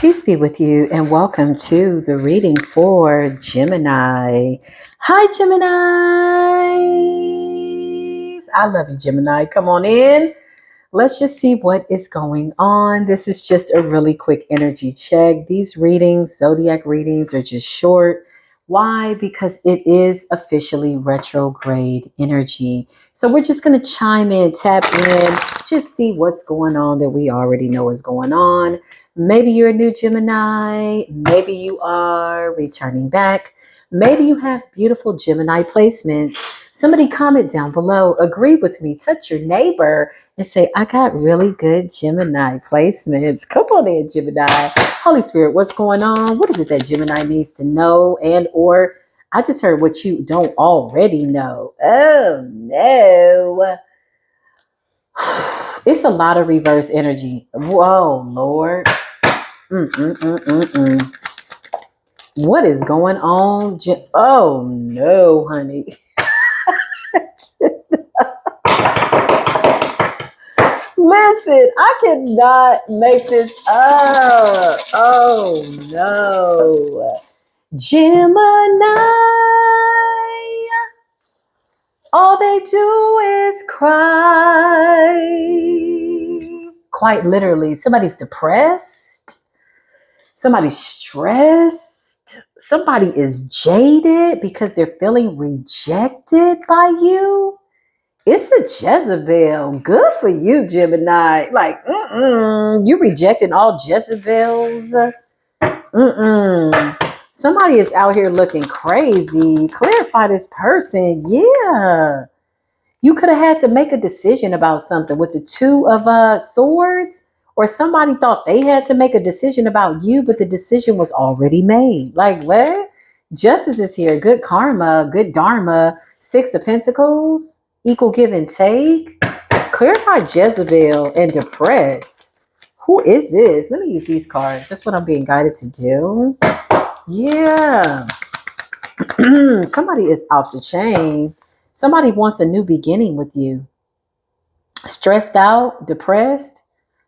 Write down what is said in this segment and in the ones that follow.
Peace be with you and welcome to the reading for Gemini. Hi, Gemini. I love you, Gemini. Come on in. Let's just see what is going on. This is just a really quick energy check. These readings, zodiac readings, are just short. Why? Because it is officially retrograde energy. So we're just going to chime in, tap in, just see what's going on that we already know is going on. Maybe you're a new Gemini. Maybe you are returning back. Maybe you have beautiful Gemini placements. Somebody comment down below, agree with me, touch your neighbor and say, I got really good Gemini placements. Come on in, Gemini. Holy Spirit, what's going on? What is it that Gemini needs to know? And or I just heard what you don't already know. Oh, no. It's a lot of reverse energy. Whoa, Lord. What is going on? Oh, no, honey. Listen, I cannot make this up. Oh, no. Gemini, all they do is cry. Quite literally, somebody's depressed. Somebody's stressed. Somebody is jaded because they're feeling rejected by you. It's a Jezebel. Good for you, Gemini. Like, you rejecting all Jezebels. Somebody is out here looking crazy. Clarify this person. Yeah. You could have had to make a decision about something with the Two of Swords, or somebody thought they had to make a decision about you, but the decision was already made. Like, what? Justice is here. Good karma, good dharma. Six of Pentacles, equal give and take. Clarify Jezebel and depressed. Who is this? Let me use these cards. That's what I'm being guided to do. Yeah. Somebody is off the chain. Somebody wants a new beginning with you. Stressed out, depressed,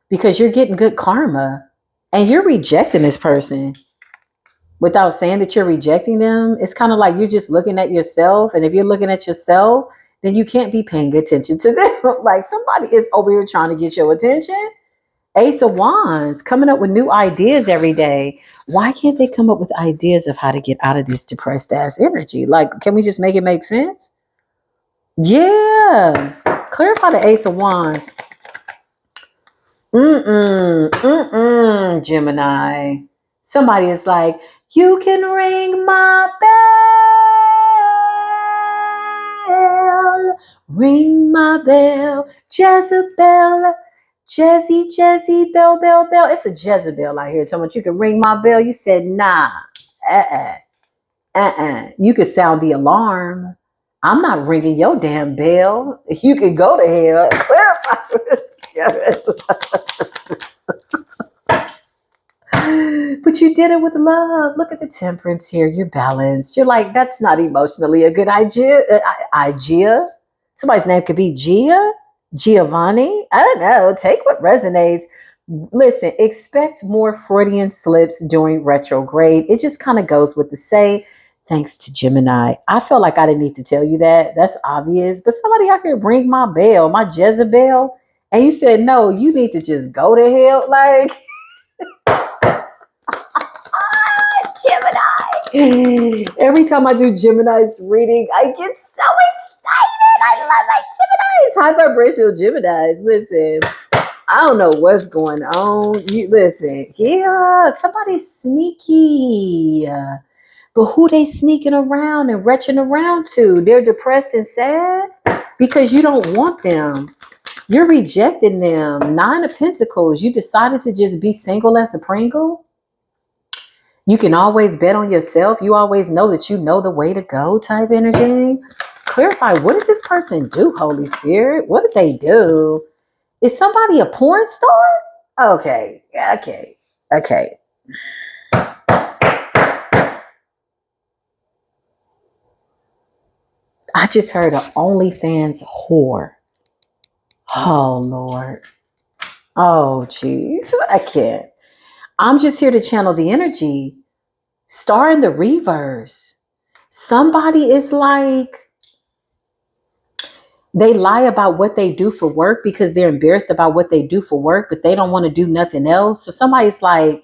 because you're getting good karma and you're rejecting this person without saying that you're rejecting them. It's kind of like you're just looking at yourself. And if you're looking at yourself, then you can't be paying attention to them. Like somebody is over here trying to get your attention. Ace of Wands, coming up with new ideas every day. Why can't they come up with ideas of how to get out of this depressed ass energy? Like, can we just make it make sense? Yeah. Clarify the Ace of Wands. Gemini. Somebody is like, you can ring my bell. Ring my bell. Jezebel. Jezebel, bell. It's a Jezebel out here. Talking about you can ring my bell. You said, nah. You could sound the alarm. I'm not ringing your damn bell. You can go to hell. Clarify this. But you did it with love. Look at the temperance here. You're balanced. You're like, that's not emotionally a good idea. Idea. Somebody's name could be Gia, Giovanni. I don't know. Take what resonates. Listen, expect more Freudian slips during retrograde. It just kind of goes with the say. Thanks to Gemini. I felt like I didn't need to tell you that. That's obvious. But somebody out here ring my bell, my Jezebel, and you said, no, you need to just go to hell. Like, Gemini. Every time I do Gemini's reading, I get so excited. I love my Geminis. High vibrational Geminis. Listen, I don't know what's going on. You listen, yeah, somebody's sneaky. But who they sneaking around and retching around to? They're depressed and sad because you don't want them. You're rejecting them. Nine of Pentacles. You decided to just be single as a Pringle. You can always bet on yourself. You always know that you know the way to go type energy. Clarify, what did this person do, Holy Spirit? What did they do? Is somebody a porn star? Okay. I just heard an OnlyFans whore. Oh, Lord. Oh, jeez. I can't. I'm just here to channel the energy. Star in the reverse. Somebody is like, they lie about what they do for work because they're embarrassed about what they do for work, but they don't want to do nothing else. So somebody's like,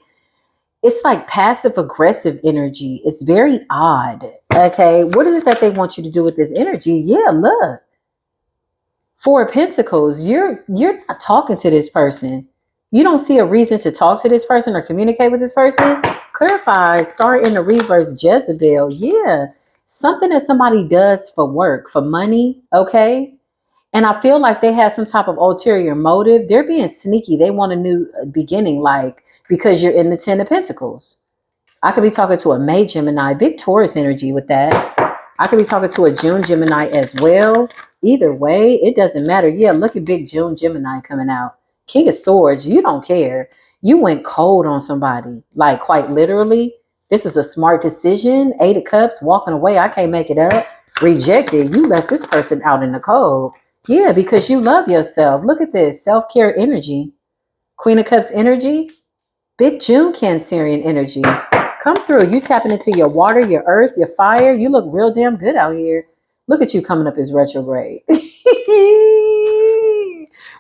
it's like passive aggressive energy. It's very odd. Okay. What is it that they want you to do with this energy? Yeah, look. Four of Pentacles, you're not talking to this person. You don't see a reason to talk to this person or communicate with this person. Clarify, start in the reverse, Jezebel. Yeah. Something that somebody does for work, for money, okay? And I feel like they have some type of ulterior motive. They're being sneaky. They want a new beginning, like because you're in the Ten of Pentacles. I could be talking to a May Gemini, big Taurus energy with that. I could be talking to a June Gemini as well. Either way, it doesn't matter. Yeah, look at big June Gemini coming out. King of Swords, you don't care. You went cold on somebody, like quite literally. This is a smart decision. Eight of Cups, walking away. I can't make it up. Rejected. You left this person out in the cold. Yeah, because you love yourself. Look at this self-care energy. Queen of Cups energy. Big June Cancerian energy. Come through. You tapping into your water, your earth, your fire. You look real damn good out here. Look at you coming up as retrograde.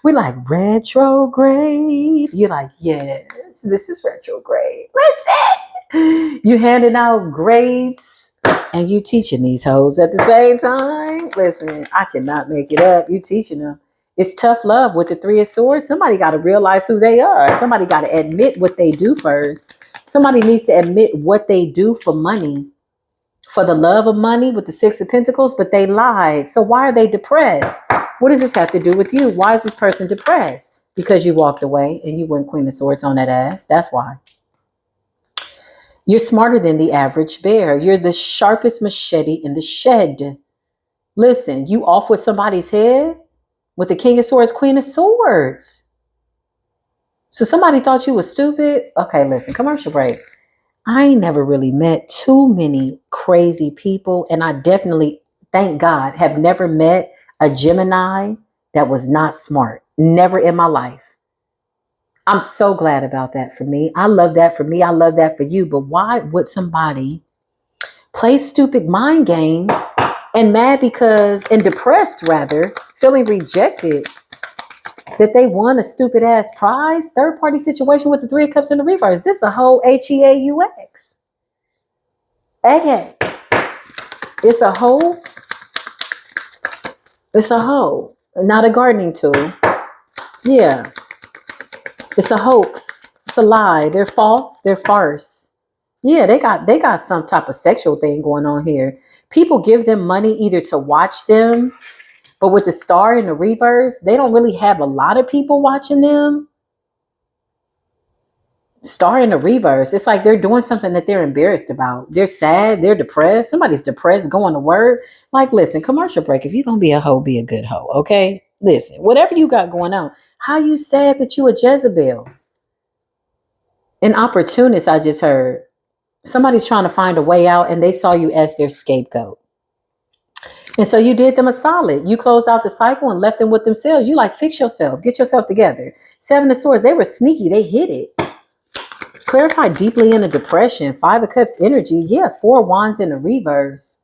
We like retrograde. You're like, yes, this is retrograde. Listen. You handing out grades and you teaching these hoes at the same time. Listen, I cannot make it up. You teaching them. It's tough love with the Three of Swords. Somebody got to realize who they are. Somebody got to admit what they do first. Somebody needs to admit what they do for money, for the love of money with the Six of Pentacles, but they lied. So why are they depressed? What does this have to do with you? Why is this person depressed? Because you walked away and you went Queen of Swords on that ass. That's why. You're smarter than the average bear. You're the sharpest machete in the shed. Listen, you off with somebody's head with the King of Swords, Queen of Swords. So somebody thought you was stupid. Okay, listen, commercial break. I ain't never really met too many crazy people. And I definitely, thank God, have never met a Gemini that was not smart. Never in my life. I'm so glad about that for me. I love that for me. I love that for you. But why would somebody play stupid mind games and mad because, and depressed rather, feeling rejected that they won a stupid ass prize? Third party situation with the Three of Cups in the reverse. This a whole HEAUX. Okay. It's a whole. It's a hoe. Not a gardening tool. Yeah. It's a hoax. It's a lie. They're false. They're farce. Yeah, they got some type of sexual thing going on here. People give them money either to watch them, but with the star in the reverse, they don't really have a lot of people watching them. Star in the reverse, it's like they're doing something that they're embarrassed about. They're sad. They're depressed. Somebody's depressed going to work. Like, listen, commercial break. If you're going to be a hoe, be a good hoe. Okay. Listen, whatever you got going on, how you sad that you a Jezebel? An opportunist, I just heard. Somebody's trying to find a way out and they saw you as their scapegoat. And so you did them a solid. You closed out the cycle and left them with themselves. You like, fix yourself. Get yourself together. Seven of Swords, they were sneaky. They hid it. Clarify deeply in the depression. Five of Cups energy. Yeah, Four Wands in the reverse.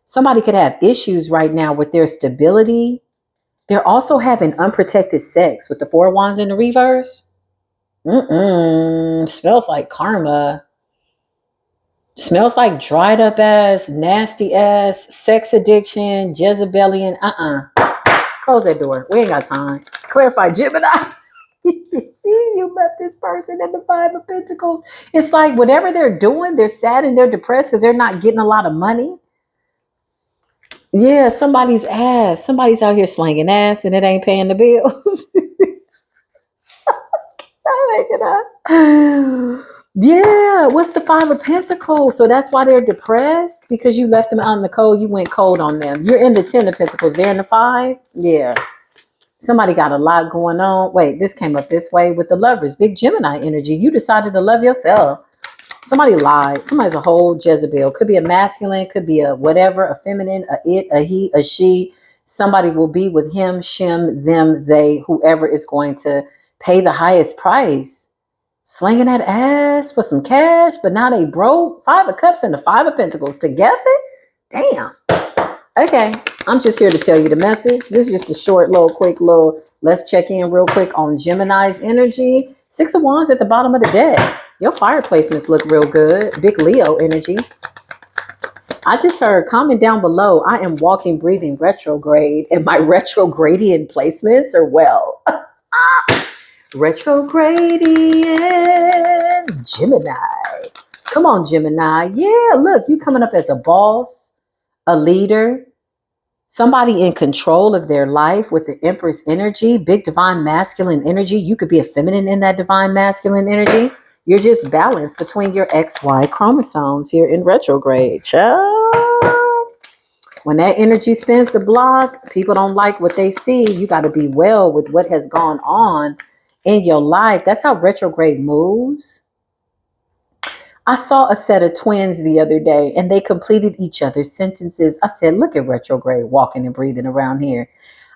Somebody could have issues right now with their stability. They're also having unprotected sex with the Four Wands in the reverse. Smells like karma. Smells like dried up ass, nasty ass, sex addiction, Jezebelian. Close that door. We ain't got time. Clarify, Gemini. You left this person in the Five of Pentacles. It's like whatever they're doing, they're sad and they're depressed because they're not getting a lot of money. Yeah, somebody's ass. Somebody's out here slanging ass and it ain't paying the bills. I make it up. Yeah, what's the Five of Pentacles? So that's why they're depressed, because you left them out in the cold. You went cold on them. You're in the Ten of Pentacles. They're in the Five. Yeah. Somebody got a lot going on. Wait, this came up this way with the Lovers. Big Gemini energy. You decided to love yourself. Somebody lied. Somebody's a whole Jezebel. Could be a masculine, could be a whatever, a feminine, a it, a he, a she. Somebody will be with him, shim, them, they, whoever is going to pay the highest price. Slinging that ass for some cash, but now they broke. Five of Cups and the Five of Pentacles together? Damn. Okay, I'm just here to tell you the message. This is just a short, let's check in real quick on Gemini's energy. Six of Wands at the bottom of the deck. Your fire placements look real good. Big Leo energy. I just heard, comment down below, I am walking, breathing retrograde, and my retrogradian placements are well. Retrogradian Gemini. Come on, Gemini. Yeah, look, you coming up as a boss, a leader, somebody in control of their life with the Empress energy, big divine masculine energy. You could be a feminine in that divine masculine energy. You're just balanced between your XY chromosomes here in retrograde. Child. When that energy spins the block, people don't like what they see. You got to be well with what has gone on in your life. That's how retrograde moves. I saw a set of twins the other day and they completed each other's sentences. I said, look at retrograde walking and breathing around here.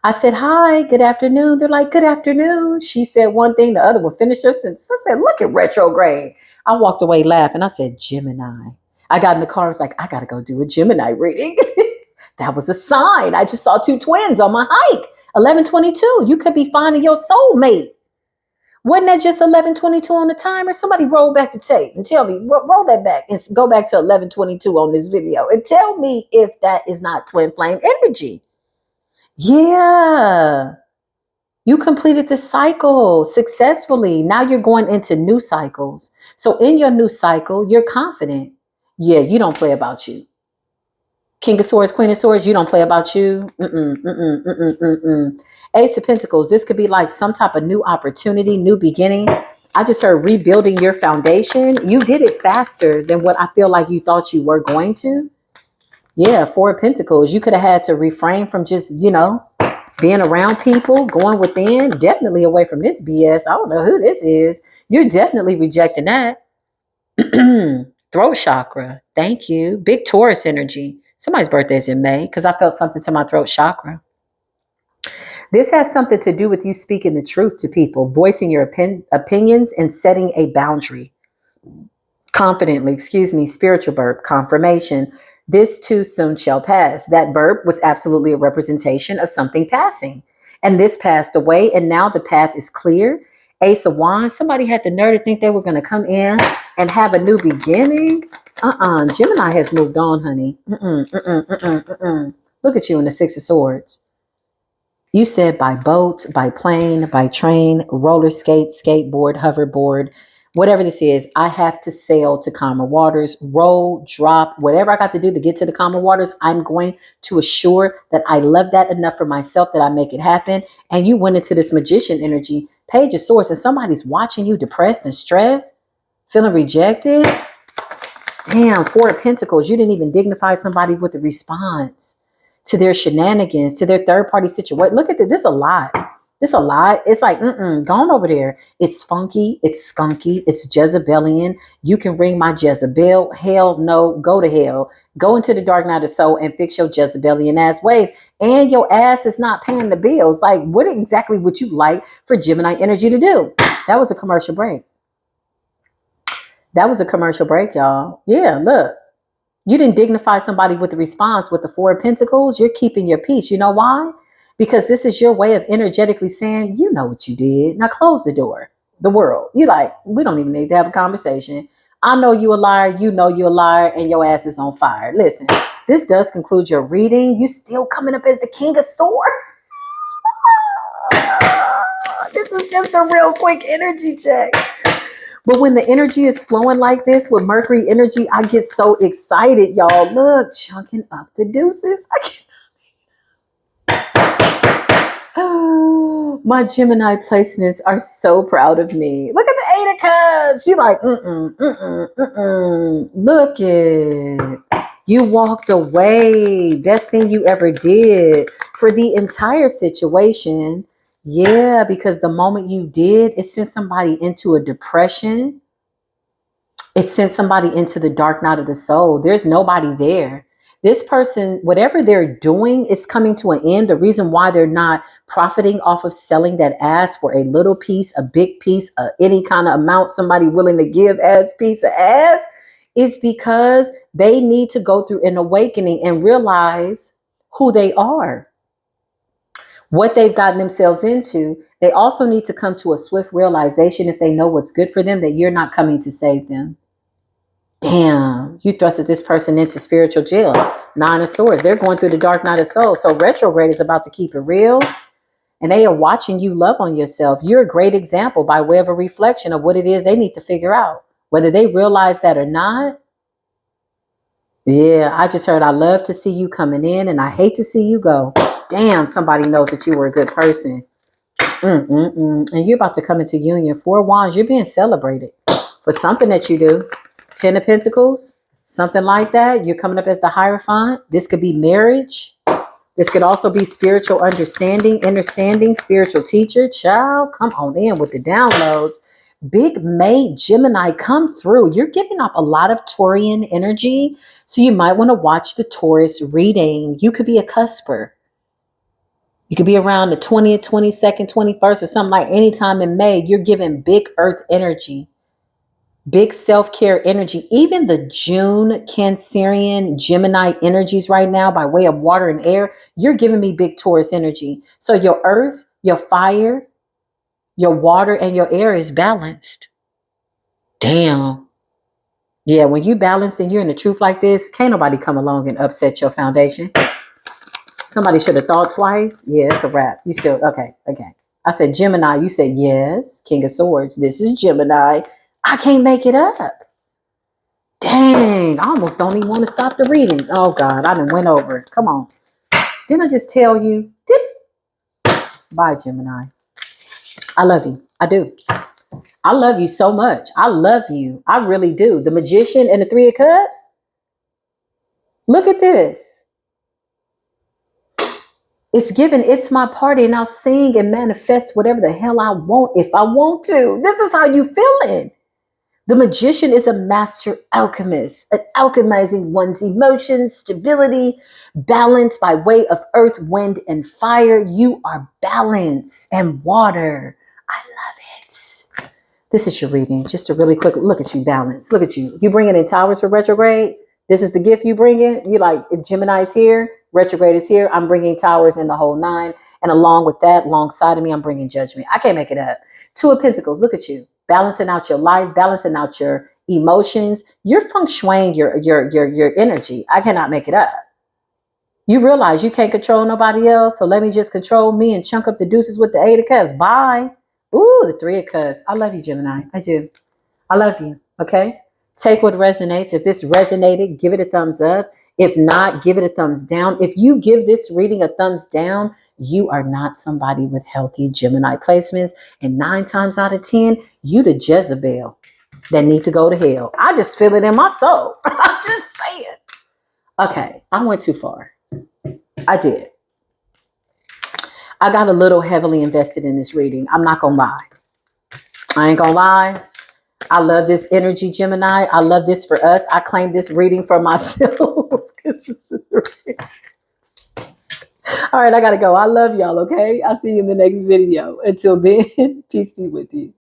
I said, hi, good afternoon. They're like, good afternoon. She said one thing, the other one finished her sentence. I said, look at retrograde. I walked away laughing. I said, Gemini. I got in the car. I was like, I got to go do a Gemini reading. That was a sign. I just saw two twins on my hike. 1122. You could be finding your soulmate. Wasn't that just 1122 on the timer? Somebody roll back the tape and tell me, roll that back and go back to 1122 on this video and tell me if that is not twin flame energy. Yeah. You completed the cycle successfully. Now you're going into new cycles. So in your new cycle, you're confident. Yeah, you don't play about you. King of Swords, Queen of Swords, you don't play about you. Ace of Pentacles, this could be like some type of new opportunity, new beginning. I just heard rebuilding your foundation. You did it faster than what I feel like you thought you were going to. Yeah, Four of Pentacles. You could have had to refrain from just, being around people, going within, definitely away from this BS. I don't know who this is. You're definitely rejecting that. Throat chakra. Thank you. Big Taurus energy. Somebody's birthday is in May because I felt something to my throat chakra. This has something to do with you speaking the truth to people, voicing your opinions and setting a boundary. Confidently, spiritual burp, confirmation. This too soon shall pass. That burp was absolutely a representation of something passing. And this passed away, and now the path is clear. Ace of Wands, somebody had the nerve to think they were going to come in and have a new beginning. Gemini has moved on, honey. Look at you in the Six of Swords. You said by boat, by plane, by train, roller skate, skateboard, hoverboard, whatever this is, I have to sail to calmer waters, roll, drop, whatever I got to do to get to the calmer waters. I'm going to assure that I love that enough for myself that I make it happen. And you went into this magician energy, Page of Swords, and somebody's watching you depressed and stressed, feeling rejected. Damn, Four of Pentacles. You didn't even dignify somebody with a response to their shenanigans, to their third party situation. Look at this. This is a lot. This is a lot. It's like, gone over there. It's funky. It's skunky. It's Jezebelian. You can ring my Jezebel. Hell no. Go to hell. Go into the dark night of soul and fix your Jezebelian ass ways. And your ass is not paying the bills. Like, what exactly would you like for Gemini energy to do? That was a commercial break. That was a commercial break, y'all. Yeah, look. You didn't dignify somebody with a response with the Four of Pentacles. You're keeping your peace. You know why? Because this is your way of energetically saying, you know what you did. Now close the door. The world. You like, we don't even need to have a conversation. I know you a liar. You know you're a liar and your ass is on fire. Listen, this does conclude your reading. You still coming up as the King of Swords. This is just a real quick energy check. But when the energy is flowing like this with Mercury energy, I get so excited, y'all. Look, chunking up the deuces. My Gemini placements are so proud of me. Look at the Eight of Cups. You like, Look it. You walked away. Best thing you ever did for the entire situation. Yeah, because the moment you did, it sent somebody into a depression. It sent somebody into the dark night of the soul. There's nobody there. This person, whatever they're doing, is coming to an end. The reason why they're not profiting off of selling that ass for a little piece, a big piece, any kind of amount somebody willing to give as piece of ass, is because they need to go through an awakening and realize who they are, what they've gotten themselves into. They also need to come to a swift realization, if they know what's good for them, that you're not coming to save them. Damn, you thrusted this person into spiritual jail. Nine of Swords. They're going through the dark night of soul. So retrograde is about to keep it real. And they are watching you love on yourself. You're a great example by way of a reflection of what it is they need to figure out. Whether they realize that or not. Yeah, I just heard, I love to see you coming in and I hate to see you go. Damn, somebody knows that you were a good person. And you're about to come into union. 4 Wands, you're being celebrated for something that you do. 10 of Pentacles, something like that. You're coming up as the Hierophant. This could be marriage. This could also be spiritual understanding, spiritual teacher. Child, come on in with the downloads. Big May Gemini, come through. You're giving off a lot of Taurian energy. So you might want to watch the Taurus reading. You could be a cusper. You could be around the 20th, 22nd, 21st, or something like any time in May. You're giving big earth energy, big self-care energy. Even the June Cancerian Gemini energies right now by way of water and air, you're giving me big Taurus energy. So your earth, your fire, your water, and your air is balanced. Damn. Yeah, when you balanced and you're in the truth like this, can't nobody come along and upset your foundation. Somebody should have thought twice. Yeah, it's a wrap. You still, okay. I said Gemini. You said yes. King of Swords. This is Gemini. I can't make it up. Dang, I almost don't even want to stop the reading. Oh God, I done went over it. Come on. Didn't I just tell you? Bye, Gemini. I love you. I do. I love you so much. I love you. I really do. The Magician and the 3 of Cups. Look at this. It's given, it's my party, and I'll sing and manifest whatever the hell I want if I want to. This is how you feeling. The Magician is a master alchemist, an alchemizing one's emotions, stability, balance by way of earth, wind, and fire. You are balance and water. I love it. This is your reading. Just a really quick look at you, balance. Look at you. You bringing in Towers for retrograde. This is the gift you bring in. You like, Gemini's here, retrograde is here. I'm bringing Towers in the whole 9. And along with that, alongside of me, I'm bringing Judgment. I can't make it up. 2 of Pentacles. Look at you. Balancing out your life, balancing out your emotions. You're feng shuiing your energy. I cannot make it up. You realize you can't control nobody else, so let me just control me and chunk up the deuces with the 8 of Cups. Bye. Ooh, the 3 of Cups. I love you, Gemini. I do. I love you. Okay? Take what resonates. If this resonated, give it a thumbs up. If not, give it a thumbs down. If you give this reading a thumbs down, you are not somebody with healthy Gemini placements. And 9 times out of 10, you the Jezebel that need to go to hell. I just feel it in my soul. I'm just saying. Okay, I went too far. I did. I got a little heavily invested in this reading. I'm not going to lie. I ain't going to lie. I love this energy, Gemini. I love this for us. I claim this reading for myself. All right, I got to go. I love y'all, okay? I'll see you in the next video. Until then, peace be with you.